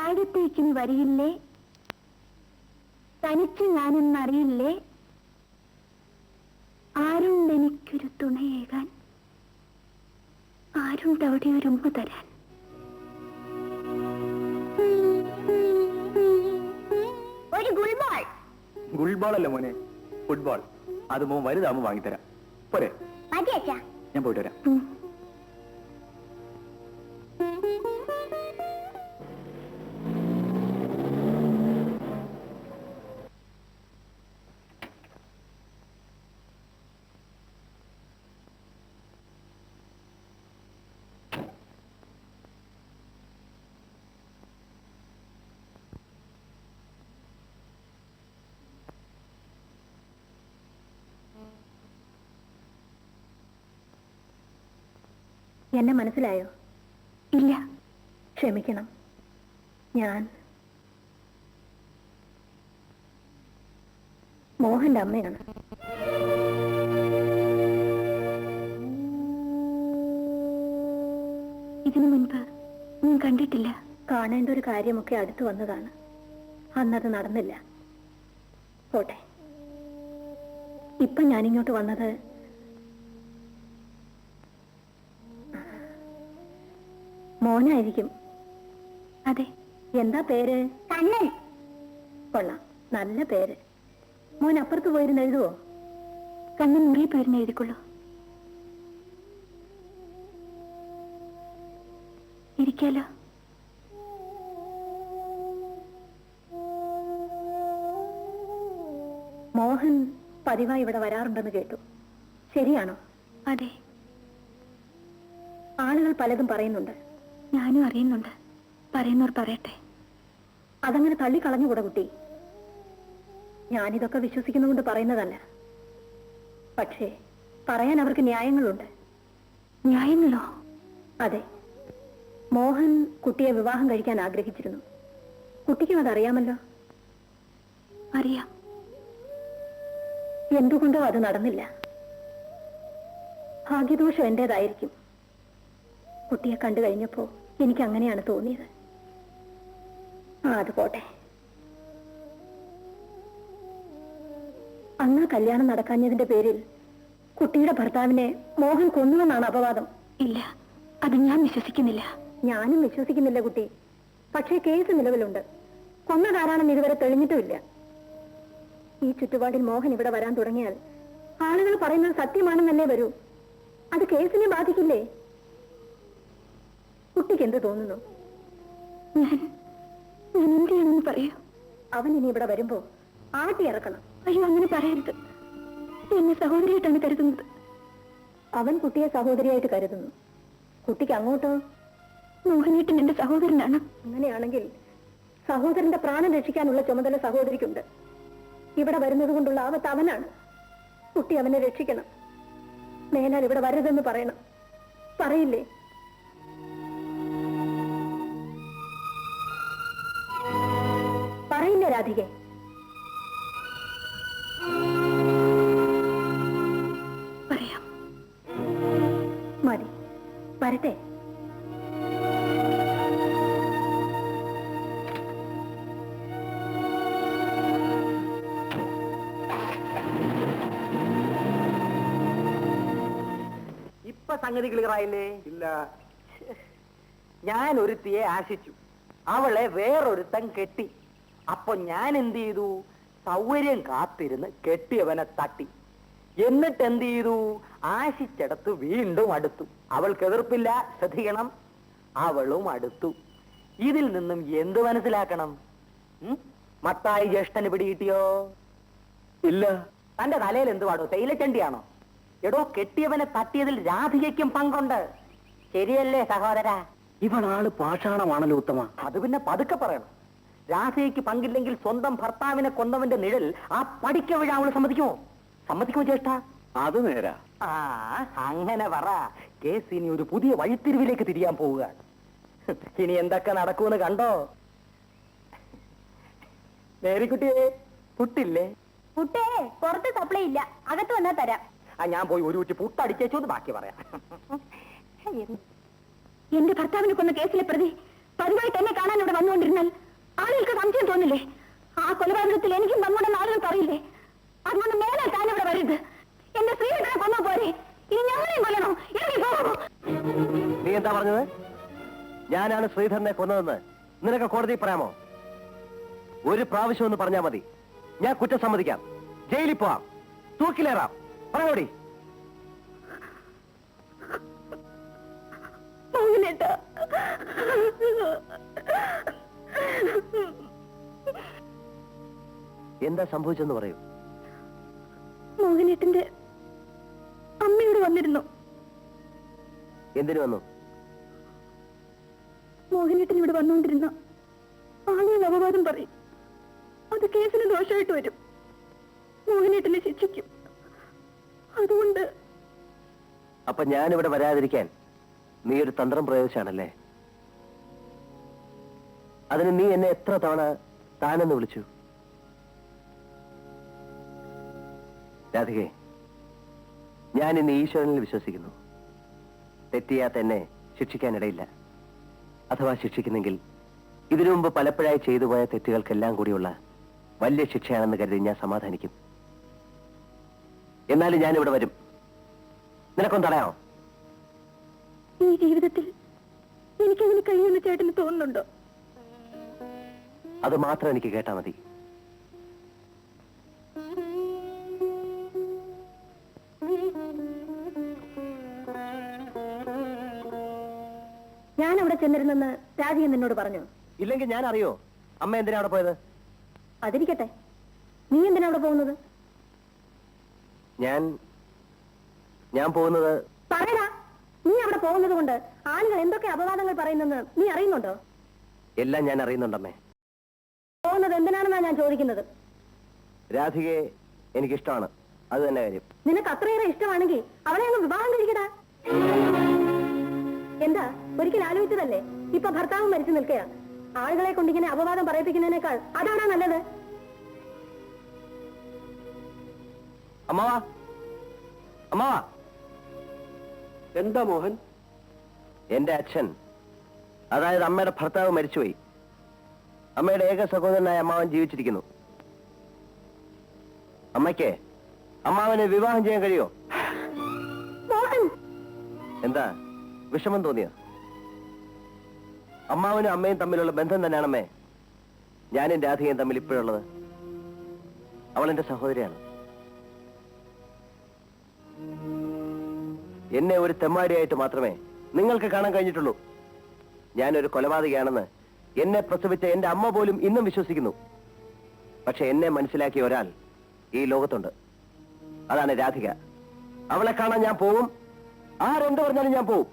താഴത്തേക്ക് നീ വരിയില്ലേ? തനിച്ച് ഞാനെന്നറിയില്ലേ? ആരുണ്ടെനിക്കൊരു തുണയേകാൻ? ആരുണ്ടവിടെ ഒരു ഉമ്പ് തരാൻ? ഒരു ഗുൾബോൾ. ഗുൾബോൾ അല്ല മോനെ, ഫുട്ബോൾ. അത് മോൻ വലുതാകുമ്പോ വാങ്ങിത്തരാം. പോരെ? ഞാൻ പോയിട്ട് വരാം. എന്നെ മനസ്സിലായോ? ഇല്ല. ക്ഷമിക്കണം. ഞാൻ മോഹന്റെ അമ്മയാണ്. ഇതിനു മുൻപ് ഞാൻ കണ്ടിട്ടില്ല. കാണേണ്ട ഒരു കാര്യമൊക്കെ അടുത്തു വന്നതാണ്. അന്നത് നടന്നില്ല. പോട്ടെ. ഇപ്പൊ ഞാനിങ്ങോട്ട് വന്നത് മോനായിരിക്കും. അതെ. എന്താ പേര്? കണ്ണൻ. കൊള്ളാം, നല്ല പേര്. മോൻ അപ്പുറത്ത് പോയിരുന്ന് എഴുതുവോ? കണ്ണൻ മുറി പേരിന് എഴുതിക്കൊള്ളൂ. ഇരിക്കാലോ? മോഹൻ പതിവായി ഇവിടെ വരാറുണ്ടെന്ന് കേട്ടു. ശരിയാണോ? അതെ. ആളുകൾ പലതും പറയുന്നുണ്ട്. ഞാനും അറിയുന്നുണ്ട്. പറയുന്നവർ പറയട്ടെ. അതങ്ങനെ തള്ളിക്കളഞ്ഞുകൂടെ കുട്ടി? ഞാനിതൊക്കെ വിശ്വസിക്കുന്നുകൊണ്ട് പറയുന്നതല്ല. പക്ഷേ പറയാൻ അവർക്ക് ന്യായങ്ങളുണ്ട്. ന്യായങ്ങളോ? അതെ. മോഹൻ കുട്ടിയെ വിവാഹം കഴിക്കാൻ ആഗ്രഹിച്ചിരുന്നു. കുട്ടിക്കും അതറിയാമല്ലോ. അറിയാം. എന്തുകൊണ്ടോ അത് നടന്നില്ല. ഭാഗ്യദോഷം എന്റേതായിരിക്കും. കുട്ടിയെ കണ്ടു കഴിഞ്ഞപ്പോ എനിക്ക് അങ്ങനെയാണ് തോന്നിയത്. അത് പോട്ടെ. അന്ന് കല്യാണം നടക്കാഞ്ഞതിന്റെ പേരിൽ കുട്ടിയുടെ ഭർത്താവിനെ മോഹൻ കൊന്നുവെന്നാണ് അപവാദം. ഇല്ല, അത് ഞാൻ വിശ്വസിക്കുന്നില്ല. ഞാനും വിശ്വസിക്കുന്നില്ല കുട്ടി. പക്ഷേ കേസ് നിലവിലുണ്ട്. കൊന്നതാരാണെന്ന് ഇതുവരെ തെളിഞ്ഞിട്ടുമില്ല. ഈ ചുറ്റുപാടിൽ മോഹൻ ഇവിടെ വരാൻ തുടങ്ങിയാൽ ആളുകൾ പറയുന്നത് സത്യമാണെന്നല്ലേ വരൂ. അത് കേസിനെ ബാധിക്കില്ലേ? കുട്ടിക്ക് എന്ത് തോന്നുന്നു? ഞാൻ എന്ത് ചെയ്യണമെന്ന് പറയൂ. അവൻ ഇനി ഇവിടെ വരുമ്പോ ആട്ടി ഇറക്കണം. അയ്യോ, അങ്ങനെ പറയരുത്. എന്നെ സഹോദരിയായിട്ടാണ് കരുതുന്നത്. അവൻ കുട്ടിയെ സഹോദരിയായിട്ട് കരുതുന്നു. കുട്ടിക്ക് അങ്ങോട്ടോ? മോഹനേട്ടൻ എന്റെ സഹോദരനാണ്. അങ്ങനെയാണെങ്കിൽ സഹോദരന്റെ പ്രാണൻ രക്ഷിക്കാനുള്ള ചുമതല സഹോദരിക്കുണ്ട്. ഇവിടെ വരുന്നത് കൊണ്ടുള്ള ആപത്ത് അവനാണ്. കുട്ടി അവനെ രക്ഷിക്കണം. മേലാൽ ഇവിടെ വരരുതെന്ന് പറയണം. പറയില്ലേ? പറയില്ലേ രാധികെ? പറയാം. മതി, വരട്ടെ. ഇപ്പൊ സംഗതി ക്ലിയറായില്ലേ? ഇല്ല. ഞാൻ ഒരുത്തിയെ ആശിച്ചു. അവളെ വേറൊരുത്തൻ കെട്ടി. അപ്പൊ ഞാൻ എന്ത് ചെയ്തു? സൗകര്യം കാത്തിരുന്ന് കെട്ടിയവനെ തട്ടി. എന്നിട്ട് എന്ത് ചെയ്തു? ആശിച്ചെടുത്ത് വീണ്ടും അടുത്തു. അവൾക്ക് എതിർപ്പില്ല. ശ്രദ്ധിക്കണം, അവളും അടുത്തു. ഇതിൽ നിന്നും എന്ത് മനസ്സിലാക്കണം? മത്തായി ജ്യേഷ്ഠന് പിടികിട്ടിയോ? ഇല്ല. തന്റെ തലയിൽ എന്തുവാടോ? തേയിലച്ചണ്ടിയാണോ? എടോ, കെട്ടിയവനെ തട്ടിയതിൽ രാധികയ്ക്കും പങ്കുണ്ട്. ശരിയല്ലേ സഹോദര? ഇവളാള് പാഷാണമാണല്ലോ ഉത്തമ. അത് പിന്നെ പതുക്കെ പറയണം. രാധയ്ക്ക് പങ്കില്ലെങ്കിൽ സ്വന്തം ഭർത്താവിനെ കൊന്നവന്റെ നിഴൽ ആ പഠിക്ക വീഴാൻ അവള് സമ്മതിക്കുമോ? സമ്മതിക്കുമോ ജ്യേഷ്ഠ? അത് നേരാ. ആ, അങ്ങനെ പറ. കേസ് ഇനി ഒരു പുതിയ വഴിത്തിരിവിലേക്ക് തിരിയാൻ പോവുക. ഇനി എന്തൊക്കെ നടക്കുമെന്ന് കണ്ടോ? മേരിക്കുട്ടിയെ, പുട്ടില്ലേ? പുട്ടേ പുറത്ത് സപ്ലൈ ഇല്ല, അകത്ത് വന്നാ തരാം. ഞാൻ പോയി ഒരു കുറ്റി പുട്ടടിച്ചേച്ചോന്ന് ബാക്കി പറയാം. എന്റെ ഭർത്താവിനെ കൊന്ന കേസിലെ പ്രതി പതിവായിട്ട് എന്നെ കാണാൻ ഇവിടെ വന്നുകൊണ്ടിരുന്നാൽ ആളുകൾക്ക് സംശയം തോന്നില്ലേ? ആ കൊലപാതകത്തിൽ എനിക്കും പങ്കുണ്ടെന്ന് ആളുകൾ പറയില്ലേ? അതുകൊണ്ട് മേലെ താൻ ഇവിടെ വരരുത്. എന്റെ സ്ത്രീകളെ കൊന്നാ പോരെ, ഇനി ഞങ്ങളെയും കൊല്ലണോ? ഇറങ്ങി പോകൂ. നീ എന്താ പറഞ്ഞത്? ഞാനാണ് ശ്രീധരനെ കൊന്നതെന്ന് നിനക്ക് കോടതി പറയാമോ? ഒരു പ്രാവശ്യം ഒന്ന് പറഞ്ഞാൽ മതി, ഞാൻ കുറ്റം സമ്മതിക്കാം, ജയിലിൽ പോവാം, തൂക്കിലേറാം. പറയോടി. മോഹനേട്ടാ, എന്താ സംഭവിച്ചെന്ന് പറയൂ. മോഹനേട്ടന്റെ അമ്മയോട് വന്നിരുന്നു. എന്തിനു വന്നു? മോഹനേട്ടൻ ഇവിടെ വന്നുകൊണ്ടിരുന്ന ആളുകൾ അപവാദം പറയും. അത് കേസിന് ദോഷമായിട്ട് വരും. മോഹനേട്ടനെ ശിക്ഷിക്കും. അതുകൊണ്ട് അപ്പൊ ഞാനിവിടെ വരാതിരിക്കാൻ നീ ഒരു തന്ത്രം പ്രയോഗിച്ചാണല്ലേ? അതിന് നീ എന്നെ എത്ര തവണ താനെന്ന് വിളിച്ചു? രാധികേ, ഞാൻ ഇന്ന് ഈശ്വരനിൽ വിശ്വസിക്കുന്നു. തെറ്റിയാത്ത എന്നെ ശിക്ഷിക്കാനിടയില്ല. അഥവാ ശിക്ഷിക്കുന്നെങ്കിൽ ഇതിനു മുമ്പ് പലപ്പോഴായി ചെയ്തു പോയ തെറ്റുകൾക്കെല്ലാം കൂടിയുള്ള വലിയ ശിക്ഷയാണെന്ന് കരുതി ഞാൻ സമാധാനിക്കും. എന്നാലും ഞാനിവിടെ വരും. നിനക്കൊന്ന് തടയാമോ? ഈ ജീവിതത്തിൽ എനിക്കതിന് കഴിയുമെന്ന് ചേട്ടന് തോന്നുന്നുണ്ടോ? അത് മാത്രം എനിക്ക് കേട്ടാ മതി. ഞാൻ അവിടെ ചെന്നിരുന്നെന്ന് രാധിക നിന്നോട് പറഞ്ഞു. ഇല്ലെങ്കിൽ ഞാൻ അറിയോ അമ്മ എന്തിനാ അവിടെ പോയത്? അതിരിക്കട്ടെ, നീ എന്തിനാ അവിടെ പോകുന്നത്? ഞാൻ പോകുന്നത്... പറയടാ, നീ അവിടെ പോകുന്നത് കൊണ്ട് ആളുകൾ എന്തൊക്കെ അപവാദങ്ങൾ പറയുന്നെന്ന് നീ അറിയുന്നുണ്ടോ? എല്ലാം ഞാൻ അറിയുന്നുണ്ടമ്മേ. പോകുന്നത് എന്തിനാണെന്നാ ഞാൻ ചോദിക്കുന്നത്. രാധികയെ എനിക്കിഷ്ടമാണ്, അത് തന്നെ കാര്യം. നിനക്ക് അത്രയേറെ ഇഷ്ടമാണെങ്കിൽ അവളെ അങ്ങ് വിവാഹം കഴിക്കടാ. എന്താ, ഒരിക്കൽ ആലോചിച്ചതല്ലേ? ഇപ്പൊ ഭർത്താവ് മരിച്ചു നിൽക്കുക. ആളുകളെ കൊണ്ടിങ്ങനെ അപവാദം പറയിപ്പിക്കുന്നതിനേക്കാൾ അതാണോ നല്ലത്? അമ്മാവാ, അമ്മാവാ. എന്താ മോഹൻ? എന്റെ അച്ഛൻ, അതായത് അമ്മയുടെ ഭർത്താവ് മരിച്ചുപോയി. അമ്മയുടെ ഏക സഹോദരനായ അമ്മാവൻ ജീവിച്ചിരിക്കുന്നു. അമ്മയ്ക്ക് അമ്മാവനെ വിവാഹം ചെയ്യാൻ കഴിയോ? എന്താ, വിഷമം തോന്നിയോ? അമ്മാവനും അമ്മയും തമ്മിലുള്ള ബന്ധം തന്നെയാണമ്മേ ഞാനും രാധികയും തമ്മിൽ ഇപ്പോഴുള്ളത്. അവൾ എന്റെ സഹോദരിയാണ്. എന്നെ ഒരു തെമ്മാടിയായിട്ട് മാത്രമേ നിങ്ങൾക്ക് കാണാൻ കഴിഞ്ഞിട്ടുള്ളൂ. ഞാനൊരു കൊലപാതകയാണെന്ന് എന്നെ പ്രസവിച്ച എന്റെ അമ്മ പോലും ഇന്നും വിശ്വസിക്കുന്നു. പക്ഷെ എന്നെ മനസ്സിലാക്കിയ ഒരാൾ ഈ ലോകത്തുണ്ട്. അതാണ് രാധിക. അവളെ കാണാൻ ഞാൻ പോവും. ആരെന്ത് പറഞ്ഞാലും ഞാൻ പോവും.